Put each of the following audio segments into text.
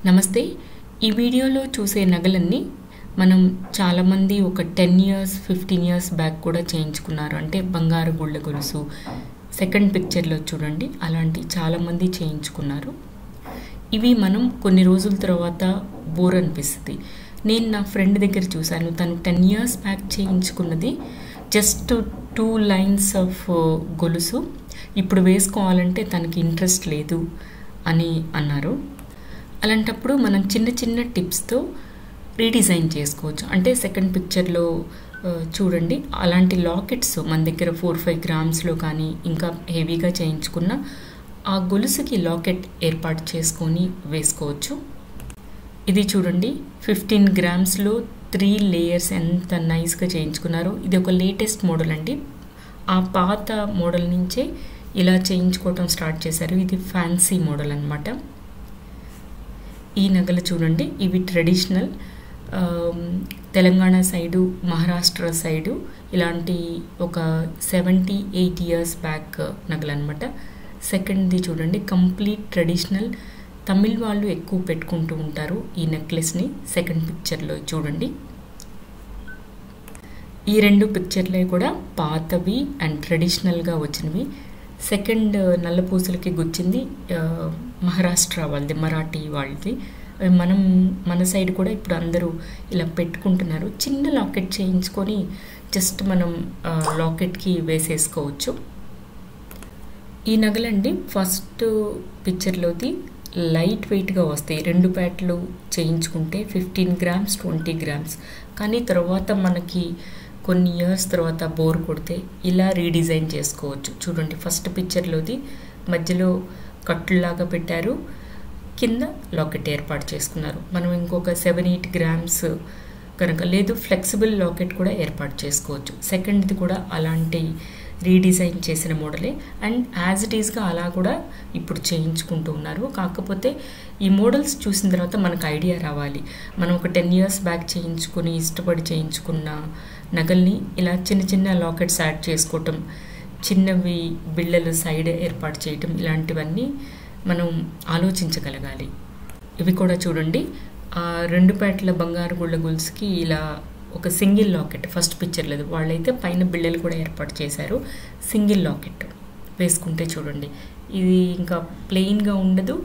నమస్తే. ఈ వీడియోలో చూసే నగలన్నీ మనం చాలామంది ఒక 10 ఇయర్స్ 15 ఇయర్స్ బ్యాక్ కూడా చేయించుకున్నారు. అంటే బంగారు గుళ్ళ గొలుసు సెకండ్ పిక్చర్లో చూడండి, అలాంటి చాలామంది చేయించుకున్నారు. ఇవి మనం కొన్ని రోజుల తర్వాత బోర్ అనిపిస్తుంది. నేను నా ఫ్రెండ్ దగ్గర చూశాను, తను 10 ఇయర్స్ బ్యాక్ చేయించుకున్నది జస్ట్ 2 లైన్స్ ఆఫ్ గొలుసు ఇప్పుడు వేసుకోవాలంటే తనకి ఇంట్రెస్ట్ లేదు అని అన్నారు. అలాంటప్పుడు మనం చిన్న చిన్న టిప్స్తో రీడిజైన్ చేసుకోవచ్చు. అంటే సెకండ్ పిక్చర్లో చూడండి, అలాంటి లాకెట్స్ మన దగ్గర 4-5 గ్రామ్స్లో కానీ ఇంకా హెవీగా చేయించుకున్న ఆ గొలుసుకి లాకెట్ ఏర్పాటు చేసుకొని వేసుకోవచ్చు. ఇది చూడండి, 15 గ్రామ్స్లో 3 లేయర్స్ ఎంత నైస్గా చేయించుకున్నారో. ఇది ఒక లేటెస్ట్ మోడల్ అండి. ఆ పాత మోడల్ నుంచే ఇలా చేయించుకోవటం స్టార్ట్ చేశారు. ఇది ఫ్యాన్సీ మోడల్ అన్నమాట. ఈ నగలు చూడండి, ఇవి traditional Telangana side, Maharashtra side ఇలాంటి ఒక 70-80 ఇయర్స్ బ్యాక్ నగలు అనమాట. సెకండ్ది చూడండి, కంప్లీట్ ట్రెడిషనల్. తమిళ్ వాళ్ళు ఎక్కువ పెట్టుకుంటూ ఉంటారు ఈ నెక్లెస్ని. సెకండ్ పిక్చర్లో చూడండి, ఈ 2 పిక్చర్లే కూడా పాతవి అండ్ ట్రెడిషనల్గా వచ్చినవి. సెకండ్ నల్లపూసలకి గుచ్చింది మహారాష్ట్ర వాళ్ళది, మరాఠీ వాళ్ళది. మన సైడ్ కూడా ఇప్పుడు అందరూ ఇలా పెట్టుకుంటున్నారు. చిన్న లాకెట్ చేయించుకొని జస్ట్ మనం లాకెట్కి వేసేసుకోవచ్చు. ఈ నగలండి ఫస్ట్ పిక్చర్లోది లైట్ వెయిట్గా వస్తాయి. 2 ప్యాట్లు చేయించుకుంటే 15 గ్రామ్స్ 20 గ్రామ్స్. కానీ తర్వాత మనకి కొన్ని ఇయర్స్ తర్వాత బోర్ కొడితే ఇలా రీడిజైన్ చేసుకోవచ్చు. చూడండి, ఫస్ట్ పిక్చర్లోది మధ్యలో కట్టులాగా పెట్టారు, కింద లాకెట్ ఏర్పాటు చేసుకున్నారు. మనం ఇంకొక 7-8 గ్రామ్స్ కనుక లేదు, ఫ్లెక్సిబుల్ లాకెట్ కూడా ఏర్పాటు చేసుకోవచ్చు. సెకండ్ది కూడా అలాంటి రీడిజైన్ చేసిన మోడలే అండ్ యాజ్ ఇట్ ఈస్గా అలా కూడా ఇప్పుడు చేయించుకుంటూ ఉన్నారు. కాకపోతే ఈ మోడల్స్ చూసిన తర్వాత మనకు ఐడియా రావాలి. మనం ఒక 10 ఇయర్స్ బ్యాక్ చేయించుకుని ఇష్టపడి చేయించుకున్న నగల్ని ఇలా చిన్న చిన్న లాకెట్స్ యాడ్ చేసుకోవటం, చిన్నవి బిళ్ళలు సైడ్ ఏర్పాటు చేయటం, ఇలాంటివన్నీ మనం ఆలోచించగలగాలి. ఇవి కూడా చూడండి, 2 ప్యాట్ల బంగారు గుళ్ళ గొలుసుకి ఇలా ఒక సింగిల్ లాకెట్ ఫస్ట్ పిక్చర్ లేదు, వాళ్ళైతే పైన బిళ్ళలు కూడా ఏర్పాటు చేశారు. సింగిల్ లాకెట్ వేసుకుంటే చూడండి, ఇది ఇంకా ప్లెయిన్గా ఉండదు,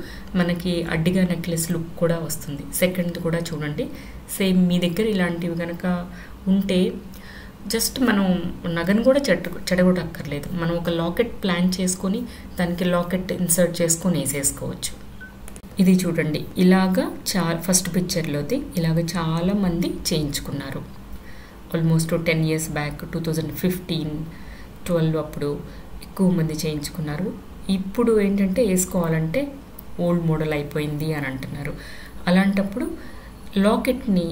మనకి అడ్డిగా నెక్లెస్ లుక్ కూడా వస్తుంది. సెకండ్ కూడా చూడండి, సేమ్ మీ దగ్గర ఇలాంటివి కనుక ఉంటే జస్ట్ మనం నగను కూడా చెడగొట్టక్కర్లేదు. మనం ఒక లాకెట్ ప్లాన్ చేసుకొని దానికి లాకెట్ ఇన్సర్ట్ చేసుకొని వేసేసుకోవచ్చు. ఇది చూడండి, ఇలాగా ఫస్ట్ పిక్చర్లోది ఇలాగ చాలామంది చేయించుకున్నారు. ఆల్మోస్ట్ 10 ఇయర్స్ బ్యాక్ 2015-12 అప్పుడు ఎక్కువ మంది చేయించుకున్నారు. ఇప్పుడు ఏంటంటే వేసుకోవాలంటే ఓల్డ్ మోడల్ అయిపోయింది అని అంటున్నారు. అలాంటప్పుడు లాకెట్ని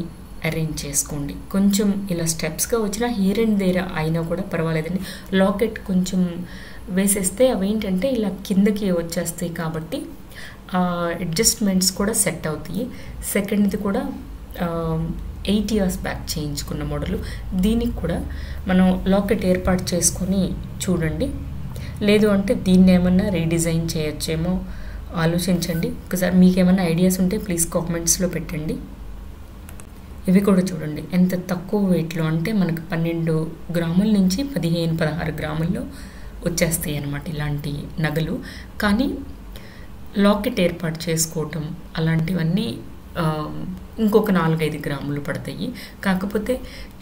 అరేంజ్ చేసుకోండి. కొంచెం ఇలా స్టెప్స్గా వచ్చినా హియర్ అండ్ దేర్ అయినా కూడా పర్వాలేదండి. లాకెట్ కొంచెం వేసేస్తే అవి ఏంటంటే ఇలా కిందకి వచ్చేస్తాయి కాబట్టి అడ్జస్ట్మెంట్స్ కూడా సెట్ అవుతాయి. సెకండ్ది కూడా 8 ఇయర్స్ బ్యాక్ చేయించుకున్న మోడలు. దీనికి కూడా మనం లాకెట్ ఏర్పాటు చేసుకొని చూడండి. లేదు అంటే దీన్ని ఏమన్నా రీడిజైన్ చేయొచ్చేమో ఆలోచించండి. ఒకసారి మీకేమన్నా ఐడియాస్ ఉంటే ప్లీజ్ కామెంట్స్లో పెట్టండి. ఇవి కూడా చూడండి, ఎంత తక్కువ వెయిట్లో అంటే మనకు 12 గ్రాముల నుంచి 15-16 గ్రాముల్లో వచ్చేస్తాయి అన్నమాట ఇలాంటి నగలు. కానీ లాకెట్ ఏర్పాటు చేసుకోవటం అలాంటివన్నీ ఇంకొక 4-5 గ్రాములు పడతాయి. కాకపోతే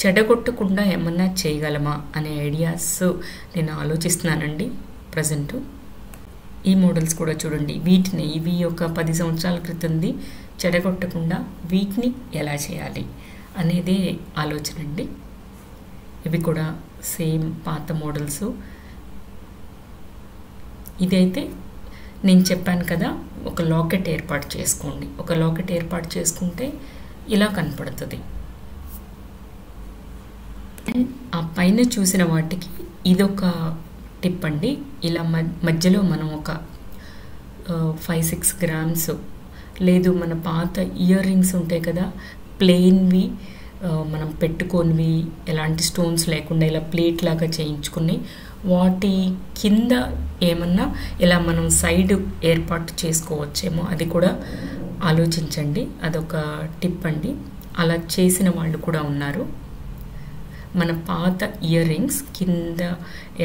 చెడగొట్టకుండా ఏమన్నా చేయగలమా అనే ఐడియాస్ నేను ఆలోచిస్తున్నానండి ప్రజెంటు. ఈ మోడల్స్ కూడా చూడండి, ఇవి ఒక 10 సంవత్సరాల క్రితంది, చెడగొట్టకుండా వీటిని ఎలా చేయాలి అనేదే ఆలోచన అండి. ఇవి కూడా సేమ్ పాత మోడల్స్. ఇదైతే నేను చెప్పాను కదా, ఒక లాకెట్ ఏర్పాటు చేసుకోండి. ఒక లాకెట్ ఏర్పాటు చేసుకుంటే ఇలా కనపడుతుంది. అండ్ ఆ పైన చూసిన వాటికి ఇదొక టిప్ అండి. ఇలా మధ్యలో మనం ఒక 5-6 గ్రామ్స్ లేదు, మన పాత ఇయర్ రింగ్స్ ఉంటాయి కదా ప్లెయిన్వి, మనం పెట్టుకోనివి ఎలాంటి స్టోన్స్ లేకుండా ఇలా ప్లేట్ లాగా చేయించుకుని వాటి కింద ఏమన్నా ఇలా మనం సైడ్ ఏర్పాటు చేసుకోవచ్చేమో, అది కూడా ఆలోచించండి, అదొక టిప్ అండి. అలా చేసిన వాళ్ళు కూడా ఉన్నారు. మన పాత ఇయర్ రింగ్స్ కింద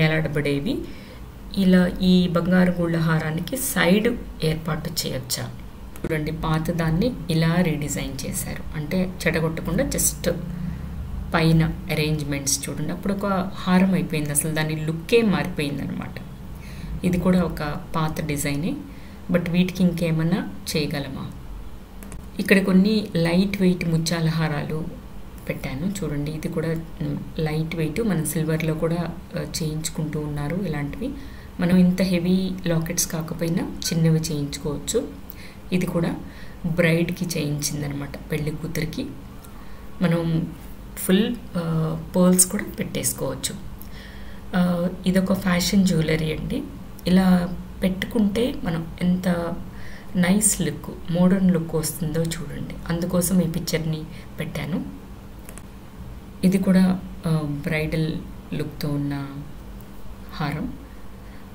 ఏలాడబడేవి ఇలా ఈ బంగారు గుళ్ళ హారానికి సైడ్ ఏర్పాటు చేయొచ్చా? చూడండి, పాత దాన్ని ఇలా రీడిజైన్ చేశారు, అంటే చెడగొట్టకుండా జస్ట్ పైన అరేంజ్మెంట్స్ చూడండి. అప్పుడు ఒక హారం అయిపోయింది, అసలు దాని లుక్కే మారిపోయింది అనమాట. ఇది కూడా ఒక పాత డిజైనే, బట్ వీటికి ఇంకేమన్నా చేయగలమా? ఇక్కడ కొన్ని లైట్ వెయిట్ ముత్యాల హారాలు పెట్టాను చూడండి. ఇది కూడా లైట్ వెయిట్, మనం సిల్వర్లో కూడా చేయించుకుంటూ ఉన్నారు ఇలాంటివి. మనం ఇంత హెవీ లాకెట్స్ కాకపోయినా చిన్నవి చేయించుకోవచ్చు. ఇది కూడా బ్రైడ్కి చేయించిందనమాట, పెళ్లి కూతురికి. మనం ఫుల్ పర్ల్స్ కూడా పెట్టేసుకోవచ్చు. ఇదొక ఫ్యాషన్ జ్యువెలరీ అండి. ఇలా పెట్టుకుంటే మనం ఎంత నైస్ లుక్, మోడర్న్ లుక్ వస్తుందో చూడండి. అందుకోసం ఈ పిక్చర్ని పెట్టాను. ఇది కూడా బ్రైడల్ లుక్తో ఉన్న హారం.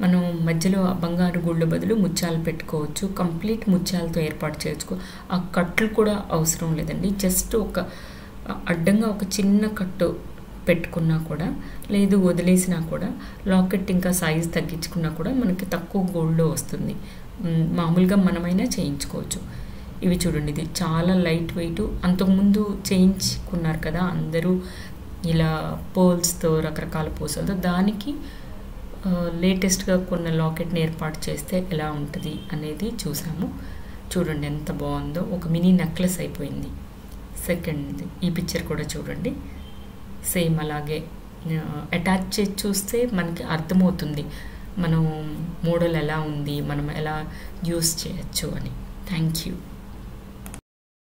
మనం మధ్యలో బంగారు గుళ్ళ బదులు ముత్యాలు పెట్టుకోవచ్చు. కంప్లీట్ ముత్యాలతో ఏర్పాటు చేయొచ్చు. ఆ కట్లు కూడా అవసరం లేదండి, జస్ట్ ఒక అడ్డంగా ఒక చిన్న కట్టు పెట్టుకున్నా కూడా, లేదు వదిలేసినా కూడా, లాకెట్ ఇంకా సైజ్ తగ్గించుకున్నా కూడా మనకి తక్కువ గోల్డ్లో వస్తుంది. మామూలుగా మనమైనా చేయించుకోవచ్చు. ఇవి చూడండి, ఇది చాలా లైట్ వెయిట్. అంతకుముందు చేయించుకున్నారు కదా అందరూ ఇలా పర్ల్స్తో, రకరకాల పూసలతో. దానికి లేటెస్ట్గా కొన్న లాకెట్ని ఏర్పాటు చేస్తే ఎలా ఉంటుంది అనేది చూసాము. చూడండి ఎంత బాగుందో, ఒక మినీ నెక్లెస్ అయిపోయింది. సెకండ్ ఈ పిక్చర్ కూడా చూడండి, సేమ్ అలాగే అటాచ్ చేసి చూస్తే మనకి అర్థమవుతుంది మనం మోడల్ ఎలా ఉంది, మనం ఎలా యూస్ చేయొచ్చు అని. Thank you.